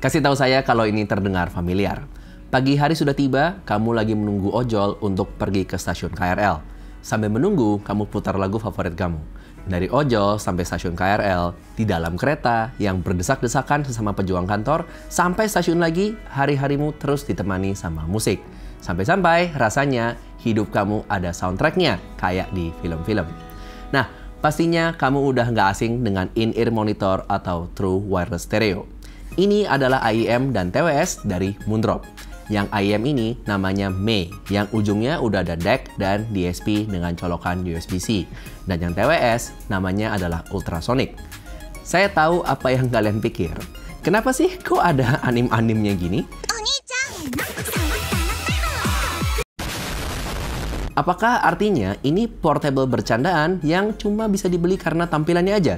Kasih tahu saya kalau ini terdengar familiar. Pagi hari sudah tiba, kamu lagi menunggu ojol untuk pergi ke stasiun KRL. Sambil menunggu, kamu putar lagu favorit kamu. Dari ojol sampai stasiun KRL, di dalam kereta yang berdesak-desakan sesama pejuang kantor, sampai stasiun lagi, hari-harimu terus ditemani sama musik. Sampai-sampai rasanya hidup kamu ada soundtracknya, kayak di film-film. Nah, pastinya kamu udah nggak asing dengan in-ear monitor atau true wireless stereo. Ini adalah AIM dan TWS dari Moondrop. Yang AIM ini namanya May, yang ujungnya udah ada DAC dan DSP dengan colokan USB-C. Dan yang TWS namanya adalah Ultrasonic. Saya tahu apa yang kalian pikir. Kenapa sih kok ada anim-animnya gini? Apakah artinya ini portable bercandaan yang cuma bisa dibeli karena tampilannya aja?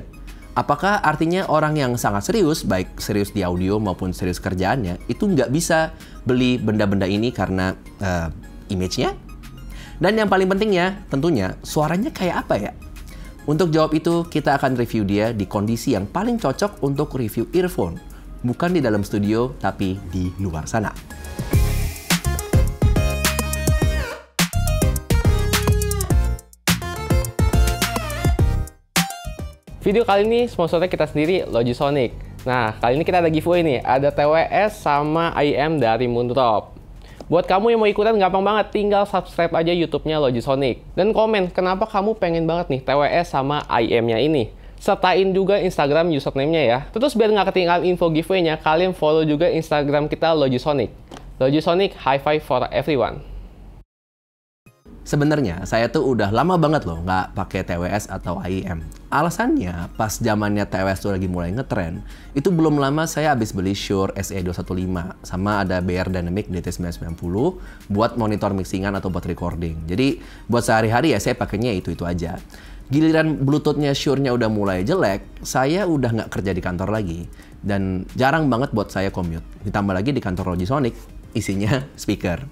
Apakah artinya orang yang sangat serius, baik serius di audio maupun serius kerjaannya, itu nggak bisa beli benda-benda ini karena image-nya? Dan yang paling pentingnya, tentunya suaranya kayak apa ya? Untuk jawab itu, kita akan review dia di kondisi yang paling cocok untuk review earphone. Bukan di dalam studio, tapi di luar sana. Video kali ini sponsornya kita sendiri, Logisonic. Nah, kali ini kita ada giveaway nih, ada TWS sama AIM dari Moondrop. Buat kamu yang mau ikutan gampang banget, tinggal subscribe aja YouTube-nya Logisonic. Dan komen kenapa kamu pengen banget nih TWS sama AIM-nya ini. Sertain juga Instagram username-nya ya. Terus biar nggak ketinggalan info giveaway-nya, kalian follow juga Instagram kita Logisonic. Logisonic, high five for everyone. Sebenarnya saya tuh udah lama banget loh nggak pakai TWS atau AIM. Alasannya pas zamannya TWS tuh lagi mulai ngetren, itu belum lama saya habis beli Shure SE215 sama ada BR Dynamic DT990 buat monitor mixingan atau buat recording. Jadi buat sehari-hari ya saya pakainya itu aja. Giliran Bluetooth-nya Shure-nya udah mulai jelek, saya udah nggak kerja di kantor lagi dan jarang banget buat saya commute. Ditambah lagi di kantor Logisonic isinya speaker.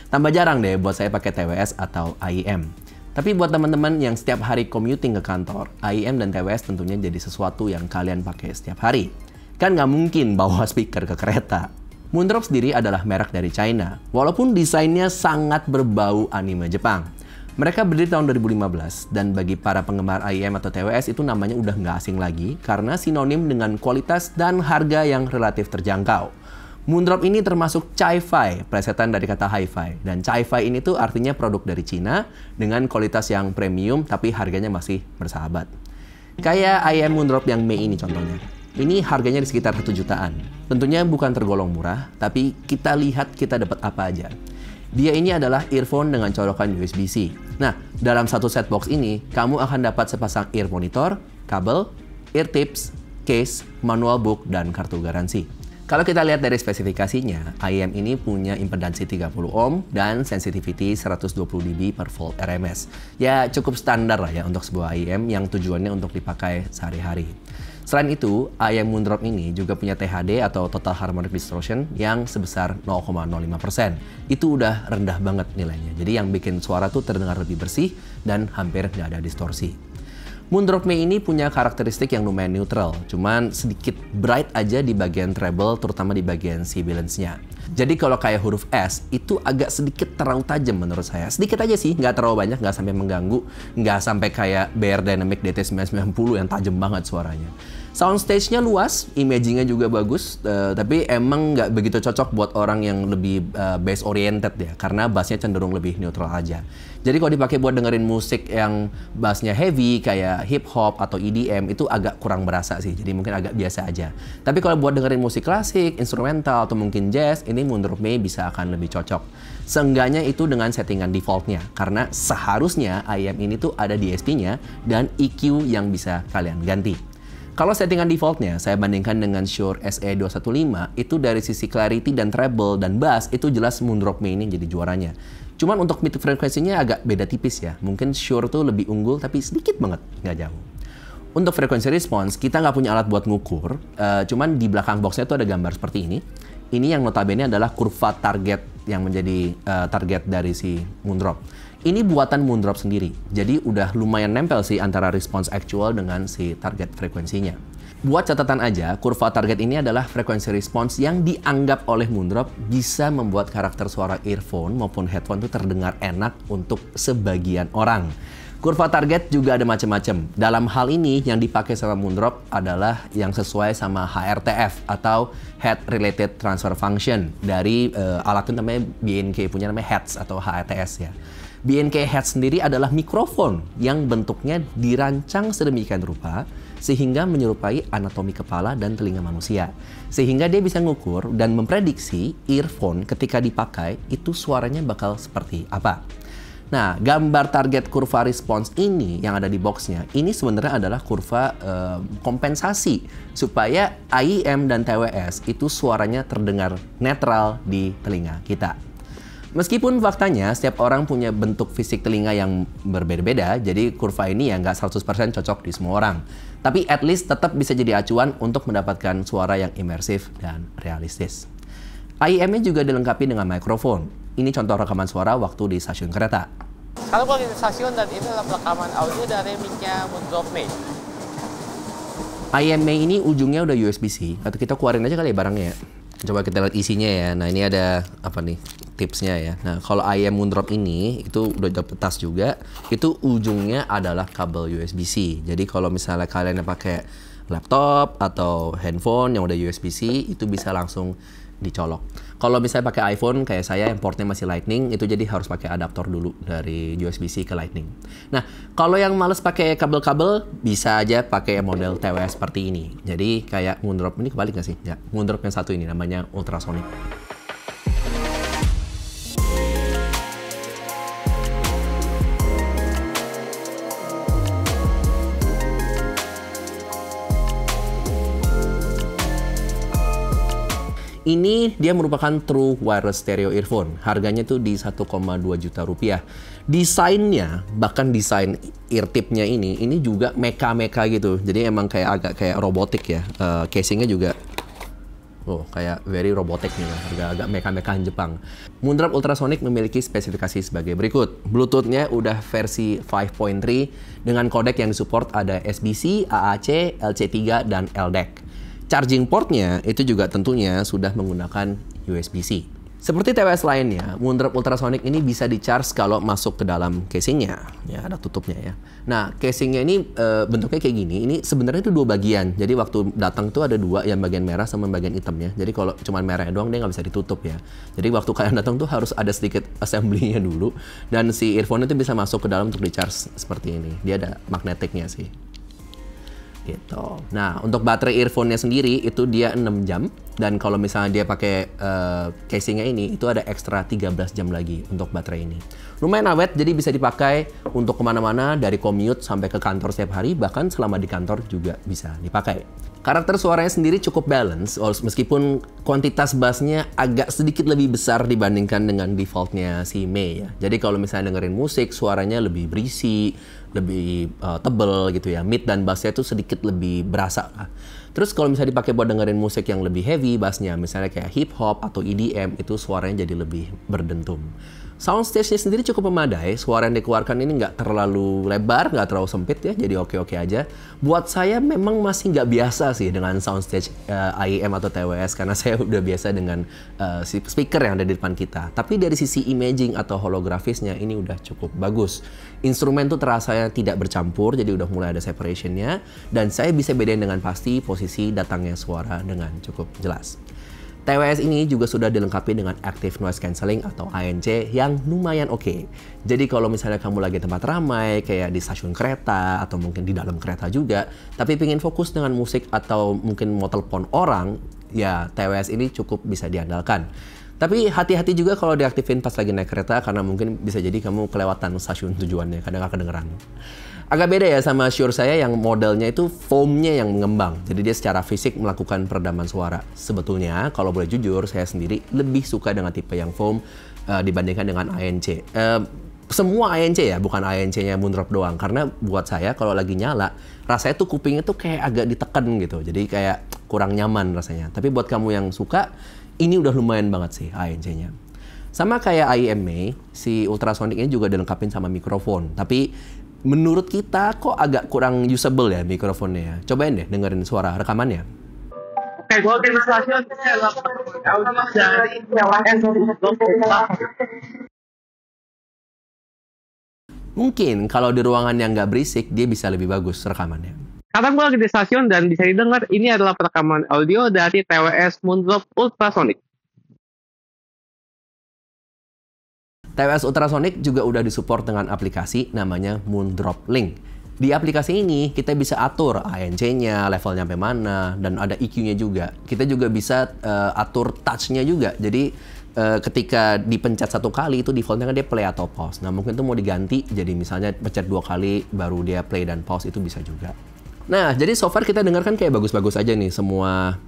Tambah jarang deh buat saya pakai TWS atau AIM. Tapi buat teman-teman yang setiap hari commuting ke kantor, AIM dan TWS tentunya jadi sesuatu yang kalian pakai setiap hari. Kan nggak mungkin bawa speaker ke kereta. Moondrop sendiri adalah merek dari China, walaupun desainnya sangat berbau anime Jepang. Mereka berdiri tahun 2015, dan bagi para penggemar AIM atau TWS itu namanya udah nggak asing lagi, karena sinonim dengan kualitas dan harga yang relatif terjangkau. Moondrop ini termasuk Chi-Fi, plesetan dari kata Hi-Fi. Dan Chi-Fi ini tuh artinya produk dari Cina dengan kualitas yang premium tapi harganya masih bersahabat. Kayak AIM Moondrop yang May ini contohnya. Ini harganya di sekitar 1 jutaan. Tentunya bukan tergolong murah, tapi kita lihat kita dapat apa aja. Dia ini adalah earphone dengan colokan USB-C. Nah, dalam satu set box ini, kamu akan dapat sepasang ear monitor, kabel, ear tips, case, manual book, dan kartu garansi. Kalau kita lihat dari spesifikasinya, AIM ini punya impedansi 30 ohm dan sensitivity 120 dB per volt RMS. Ya cukup standar lah ya untuk sebuah AIM yang tujuannya untuk dipakai sehari-hari. Selain itu, AIM Moondrop ini juga punya THD atau Total Harmonic Distortion yang sebesar 0,05%. Itu udah rendah banget nilainya. Jadi yang bikin suara tuh terdengar lebih bersih dan hampir nggak ada distorsi. Moondrop May ini punya karakteristik yang lumayan neutral, cuman sedikit bright aja di bagian treble, terutama di bagian C balance-nya. Jadi kalau kayak huruf S, itu agak sedikit terlalu tajam menurut saya. Sedikit aja sih, nggak terlalu banyak, nggak sampai mengganggu, nggak sampai kayak BR Dynamic DT990 yang tajam banget suaranya. Soundstage-nya luas, imaging-nya juga bagus, tapi emang nggak begitu cocok buat orang yang lebih bass-oriented ya, karena bass-nya cenderung lebih neutral aja. Jadi kalau dipakai buat dengerin musik yang bass-nya heavy, kayak hip-hop atau EDM, itu agak kurang berasa sih, jadi mungkin agak biasa aja. Tapi kalau buat dengerin musik klasik, instrumental, atau mungkin jazz, ini Moondrop May bisa akan lebih cocok. Seenggaknya itu dengan settingan default-nya, karena seharusnya AIM ini tuh ada DSP-nya dan EQ yang bisa kalian ganti. Kalau settingan defaultnya, saya bandingkan dengan Shure SE215, itu dari sisi clarity dan treble dan bass, itu jelas Moondrop May ini jadi juaranya. Cuman untuk mid frekuensinya agak beda tipis ya. Mungkin Shure tuh lebih unggul, tapi sedikit banget, nggak jauh. Untuk frekuensi response, kita nggak punya alat buat ngukur, cuman di belakang boxnya tuh ada gambar seperti ini. Ini yang notabene adalah kurva target yang menjadi target dari si Moondrop. Ini buatan Moondrop sendiri, jadi udah lumayan nempel sih antara response actual dengan si target frekuensinya. Buat catatan aja, kurva target ini adalah frekuensi response yang dianggap oleh Moondrop bisa membuat karakter suara earphone maupun headphone itu terdengar enak untuk sebagian orang. Kurva target juga ada macam-macam. Dalam hal ini yang dipakai sama Moondrop adalah yang sesuai sama HRTF atau Head Related Transfer Function dari alat itu namanya BNK, punya namanya HETS atau HRTS ya. BNK HETS sendiri adalah mikrofon yang bentuknya dirancang sedemikian rupa sehingga menyerupai anatomi kepala dan telinga manusia. Sehingga dia bisa ngukur dan memprediksi earphone ketika dipakai itu suaranya bakal seperti apa. Nah, gambar target kurva response ini yang ada di boxnya, ini sebenarnya adalah kurva kompensasi supaya AIM dan TWS itu suaranya terdengar netral di telinga kita. Meskipun faktanya setiap orang punya bentuk fisik telinga yang berbeda-beda, jadi kurva ini ya nggak 100% cocok di semua orang. Tapi at least tetap bisa jadi acuan untuk mendapatkan suara yang imersif dan realistis. AIM-nya juga dilengkapi dengan mikrofon. Ini contoh rekaman suara waktu di stasiun kereta. Kalau di stasiun dan ini adalah rekaman audio dari mic-nya Moondrop May. IMA ini ujungnya udah USB-C. Atau kita keluarin aja kali ya barangnya ya. Coba kita lihat isinya ya. Nah ini ada apa nih tipsnya ya. Nah kalau IM Moondrop ini itu udah dapet tas juga. Itu ujungnya adalah kabel USB-C. Jadi kalau misalnya kalian pakai laptop atau handphone yang udah USB-C itu bisa langsung dicolok. Kalau misalnya pakai iPhone kayak saya yang portnya masih Lightning itu jadi harus pakai adaptor dulu dari USB-C ke Lightning. Nah, kalau yang males pakai kabel-kabel bisa aja pakai model TWS seperti ini. Jadi kayak Moondrop ini kebalik nggak sih? Ya, Moondrop yang satu ini namanya Ultrasonic. Ini dia merupakan true wireless stereo earphone. Harganya tuh di 1,2 juta rupiah. Desainnya, bahkan desain ear tip-nya ini juga meka-meka gitu. Jadi emang kayak agak kayak robotik ya. Casingnya juga kayak very robotik nih, agak meka-mekaan Jepang. Moondrop Ultrasonic memiliki spesifikasi sebagai berikut. Bluetooth-nya udah versi 5.3 dengan kodek yang disupport ada SBC, AAC, LC3, dan LDAC. Charging portnya itu juga tentunya sudah menggunakan USB-C. Seperti TWS lainnya, Moondrop Ultrasonic ini bisa di-charge kalau masuk ke dalam casingnya. Ya, ada tutupnya ya. Nah, casingnya ini bentuknya kayak gini. Ini sebenarnya itu dua bagian. Jadi waktu datang tuh ada dua, yang bagian merah sama bagian hitamnya. Jadi kalau cuma merahnya doang dia nggak bisa ditutup ya. Jadi waktu kalian datang tuh harus ada sedikit assembly-nya dulu. Dan si earphone itu bisa masuk ke dalam untuk di-charge seperti ini. Dia ada magnetiknya sih. Gitu. Nah, untuk baterai earphone-nya sendiri itu dia 6 jam dan kalau misalnya dia pakai casingnya ini itu ada ekstra 13 jam lagi untuk baterai ini. Lumayan awet, jadi bisa dipakai untuk kemana-mana dari commute sampai ke kantor setiap hari, bahkan selama di kantor juga bisa dipakai. Karakter suaranya sendiri cukup balance, meskipun kuantitas bassnya agak sedikit lebih besar dibandingkan dengan defaultnya si May ya. Jadi kalau misalnya dengerin musik, suaranya lebih berisi, lebih tebel gitu ya. Mid dan bassnya itu sedikit lebih berasa lah. Terus kalau misalnya dipakai buat dengerin musik yang lebih heavy bassnya, misalnya kayak hip hop atau EDM, itu suaranya jadi lebih berdentum. Soundstage-nya sendiri cukup memadai, suara yang dikeluarkan ini nggak terlalu lebar, nggak terlalu sempit ya, jadi oke-oke aja. Buat saya memang masih nggak biasa sih dengan soundstage AIM atau TWS, karena saya udah biasa dengan speaker yang ada di depan kita. Tapi dari sisi imaging atau holografisnya ini udah cukup bagus. Instrumen tuh terasa tidak bercampur, jadi udah mulai ada separation-nya, dan saya bisa bedain dengan pasti posisi datangnya suara dengan cukup jelas. TWS ini juga sudah dilengkapi dengan Active Noise Cancelling atau ANC yang lumayan oke. Jadi kalau misalnya kamu lagi tempat ramai, kayak di stasiun kereta atau mungkin di dalam kereta juga, tapi pengen fokus dengan musik atau mungkin mau telepon orang, ya TWS ini cukup bisa diandalkan. Tapi hati-hati juga kalau diaktifin pas lagi naik kereta karena mungkin bisa jadi kamu kelewatan stasiun tujuannya, kadang nggak kedengeran. Agak beda ya sama Shure saya yang modelnya itu foamnya yang mengembang. Jadi dia secara fisik melakukan peredaman suara. Sebetulnya kalau boleh jujur saya sendiri lebih suka dengan tipe yang foam dibandingkan dengan ANC. Semua ANC ya, bukan ANC-nya Moondrop doang. Karena buat saya kalau lagi nyala, rasanya tuh kupingnya tuh kayak agak ditekan gitu. Jadi kayak kurang nyaman rasanya. Tapi buat kamu yang suka, ini udah lumayan banget sih ANC-nya. Sama kayak IMA, si Ultrasonic ini juga dilengkapin sama mikrofon. Tapi menurut kita kok agak kurang usable ya mikrofonnya ya. Cobain deh dengerin suara rekamannya. Oke, gue organisasi adalah audio dari TWS untuk Mungkin kalau di ruangan yang nggak berisik, dia bisa lebih bagus rekamannya. Karena gue lagi di stasiun dan bisa didengar, ini adalah perekaman audio dari TWS Moondrop Ultrasonic. TWS Ultrasonic juga udah disupport dengan aplikasi namanya Moondrop Link. Di aplikasi ini kita bisa atur ANC-nya, levelnya sampai mana, dan ada EQ-nya juga. Kita juga bisa atur touch-nya juga. Jadi ketika dipencet satu kali itu defaultnya kan dia play atau pause. Nah mungkin itu mau diganti jadi misalnya pencet 2 kali baru dia play dan pause itu bisa juga. Nah jadi so far kita dengarkan kayak bagus-bagus aja nih semua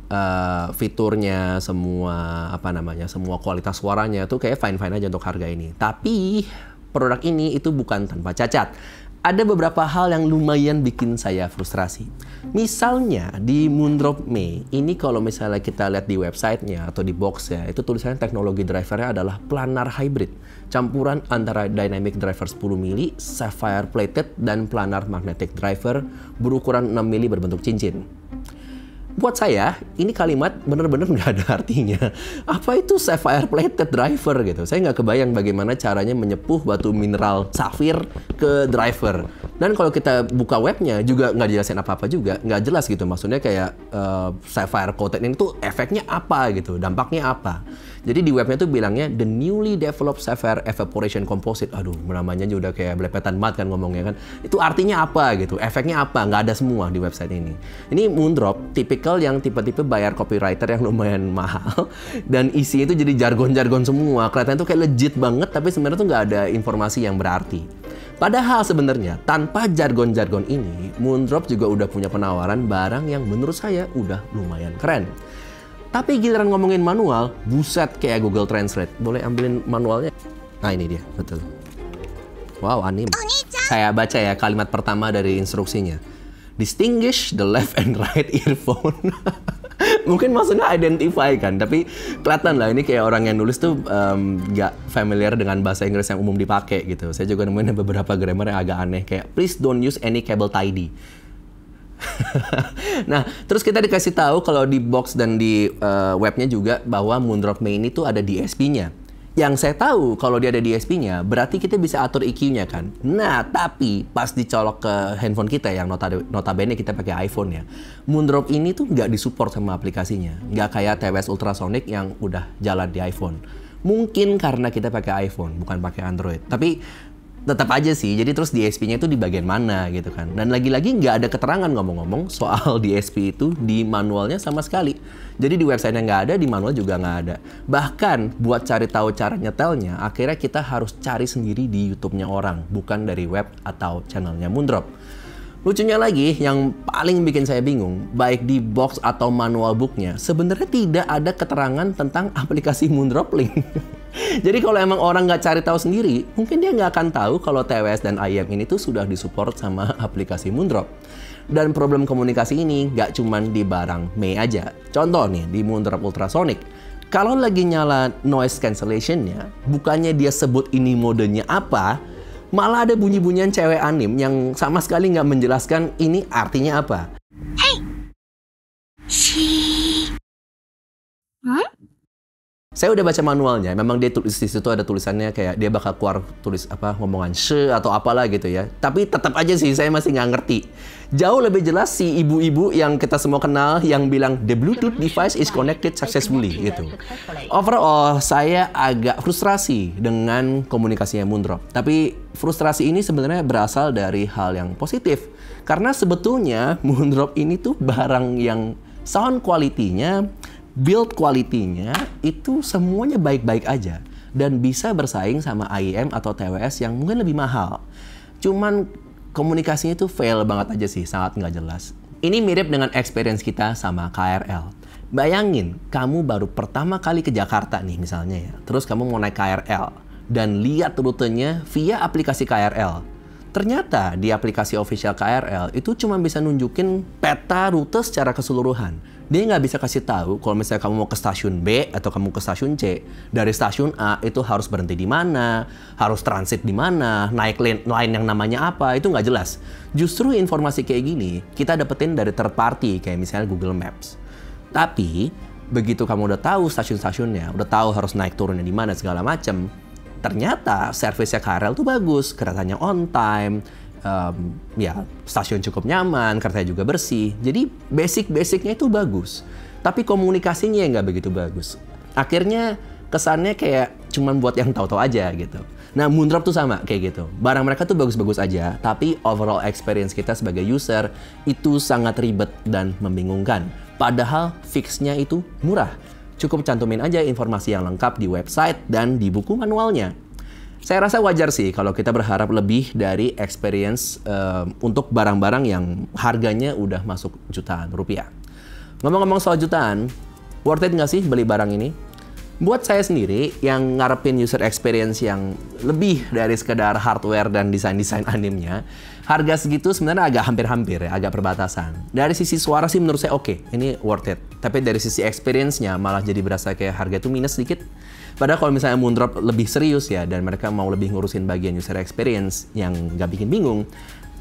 fiturnya, semua semua kualitas suaranya tuh kayak fine-fine aja untuk harga ini. Tapi produk ini itu bukan tanpa cacat. Ada beberapa hal yang lumayan bikin saya frustrasi. Misalnya di Moondrop Me, ini kalau misalnya kita lihat di websitenya atau di boxnya, itu tulisannya teknologi drivernya adalah planar hybrid. Campuran antara dynamic driver 10 mili, sapphire plated, dan planar magnetic driver berukuran 6 mili berbentuk cincin. Buat saya, ini kalimat bener-bener nggak ada artinya. Apa itu sapphire plated driver gitu? Saya nggak kebayang bagaimana caranya menyepuh batu mineral safir ke driver. Dan kalau kita buka webnya juga nggak dijelasin apa-apa juga, nggak jelas gitu. Maksudnya kayak sapphire coated ini tuh efeknya apa gitu, dampaknya apa. Jadi di webnya tuh bilangnya the newly developed sapphire evaporation composite. Aduh, namanya juga udah kayak belepetan banget kan ngomongnya kan. Itu artinya apa gitu, efeknya apa, nggak ada semua di website ini. Ini Moondrop, tipikal yang tipe-tipe bayar copywriter yang lumayan mahal. Dan isinya itu jadi jargon-jargon semua. Kelihatannya tuh kayak legit banget, tapi sebenarnya tuh nggak ada informasi yang berarti. Padahal sebenarnya tanpa jargon-jargon ini, Moondrop juga udah punya penawaran barang yang menurut saya udah lumayan keren. Tapi giliran ngomongin manual, buset kayak Google Translate. Boleh ambilin manualnya? Nah ini dia, betul. Wow, anime. Saya baca ya kalimat pertama dari instruksinya. Distinguish the left and right earphone. Mungkin maksudnya identify kan, tapi kelihatan lah ini kayak orang yang nulis tuh nggak familiar dengan bahasa Inggris yang umum dipakai gitu. Saya juga nemuin beberapa grammar yang agak aneh, kayak please don't use any cable tidy. Nah, terus kita dikasih tahu kalau di box dan di webnya juga bahwa Moondrop Me ini tuh ada DSP-nya. Yang saya tahu kalau dia ada DSP-nya, berarti kita bisa atur EQ-nya kan. Nah, tapi pas dicolok ke handphone kita yang notabene kita pakai iPhone ya, Moondrop ini tuh nggak disupport sama aplikasinya. Nggak kayak TWS Ultrasonic yang udah jalan di iPhone. Mungkin karena kita pakai iPhone, bukan pakai Android. Tapi tetap aja sih, jadi terus DSP-nya itu di bagian mana gitu kan. Dan lagi-lagi nggak ada keterangan ngomong-ngomong soal DSP itu di manualnya sama sekali. Jadi di website-nya nggak ada, di manual juga nggak ada. Bahkan buat cari tahu cara nyetelnya, akhirnya kita harus cari sendiri di YouTube-nya orang, bukan dari web atau channelnya Moondrop. Lucunya lagi, yang paling bikin saya bingung, baik di box atau manual booknya, sebenarnya tidak ada keterangan tentang aplikasi Moondrop Link. Jadi kalau emang orang nggak cari tahu sendiri, mungkin dia nggak akan tahu kalau TWS dan IM ini tuh sudah disupport sama aplikasi Moondrop. Dan problem komunikasi ini nggak cuma di barang Me aja. Contoh nih, di Moondrop Ultrasonic. Kalau lagi nyala noise cancellation-nya, bukannya dia sebut ini modenya apa, malah ada bunyi-bunyian cewek anim yang sama sekali nggak menjelaskan ini artinya apa. Hey! Saya udah baca manualnya, memang dia tulis di situ ada tulisannya kayak dia bakal keluar tulis apa ngomongan she atau apalah gitu ya. Tapi tetap aja sih saya masih nggak ngerti. Jauh lebih jelas si ibu-ibu yang kita semua kenal yang bilang the Bluetooth device is connected successfully gitu. Overall saya agak frustrasi dengan komunikasinya Moondrop. Tapi frustrasi ini sebenarnya berasal dari hal yang positif. Karena sebetulnya Moondrop ini tuh barang yang sound quality-nya, build quality-nya itu semuanya baik-baik aja dan bisa bersaing sama IEM atau TWS yang mungkin lebih mahal. Cuman komunikasinya itu fail banget aja sih, sangat nggak jelas. Ini mirip dengan experience kita sama KRL. Bayangin, kamu baru pertama kali ke Jakarta nih misalnya ya, terus kamu mau naik KRL dan lihat rutenya via aplikasi KRL. Ternyata di aplikasi official KRL itu cuma bisa nunjukin peta rute secara keseluruhan. Dia nggak bisa kasih tahu kalau misalnya kamu mau ke stasiun B atau kamu ke stasiun C. Dari stasiun A itu harus berhenti di mana, harus transit di mana, naik line yang namanya apa, itu nggak jelas. Justru informasi kayak gini kita dapetin dari third party kayak misalnya Google Maps. Tapi begitu kamu udah tahu stasiun-stasiunnya, udah tahu harus naik turunnya di mana segala macam, ternyata servisnya KRL tuh bagus, keretanya on time, ya stasiun cukup nyaman, keretanya juga bersih. Jadi basic-basicnya itu bagus. Tapi komunikasinya nggak begitu bagus. Akhirnya kesannya kayak cuman buat yang tahu-tahu aja gitu. Nah, Moondrop tuh sama kayak gitu. Barang mereka tuh bagus-bagus aja, tapi overall experience kita sebagai user itu sangat ribet dan membingungkan. Padahal fixnya itu murah. Cukup cantumin aja informasi yang lengkap di website dan di buku manualnya. Saya rasa wajar sih kalau kita berharap lebih dari experience untuk barang-barang yang harganya udah masuk jutaan rupiah. Ngomong-ngomong soal jutaan, worth it nggak sih beli barang ini? Buat saya sendiri yang ngarepin user experience yang lebih dari sekedar hardware dan desain-desain animenya, harga segitu sebenarnya agak hampir-hampir ya, agak perbatasan. Dari sisi suara sih menurut saya oke, ini worth it. Tapi dari sisi experience-nya malah jadi berasa kayak harga itu minus sedikit. Padahal kalau misalnya Moondrop lebih serius ya, dan mereka mau lebih ngurusin bagian user experience yang nggak bikin bingung,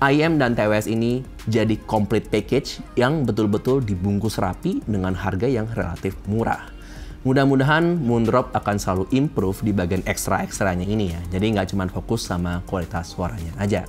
IM dan TWS ini jadi complete package yang betul-betul dibungkus rapi dengan harga yang relatif murah. Mudah-mudahan Moondrop akan selalu improve di bagian ekstra-ekstranya ini ya. Jadi nggak cuma fokus sama kualitas suaranya aja.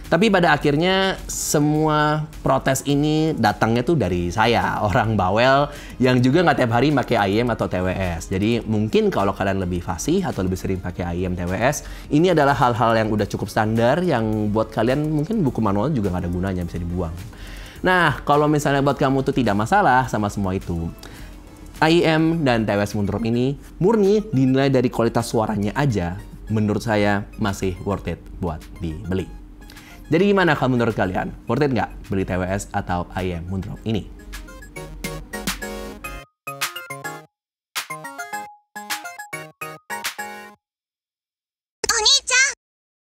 Tapi pada akhirnya semua protes ini datangnya tuh dari saya, orang bawel yang juga nggak tiap hari pakai IM atau TWS. Jadi mungkin kalau kalian lebih fasih atau lebih sering pakai IM TWS, ini adalah hal-hal yang udah cukup standar yang buat kalian mungkin buku manual juga nggak ada gunanya, bisa dibuang. Nah, kalau misalnya buat kamu tuh tidak masalah sama semua itu, IM dan TWS Moondrop ini murni dinilai dari kualitas suaranya aja, menurut saya masih worth it buat dibeli. Jadi gimana kalau menurut kalian? Worth it nggak beli TWS atau IM Moondrop ini?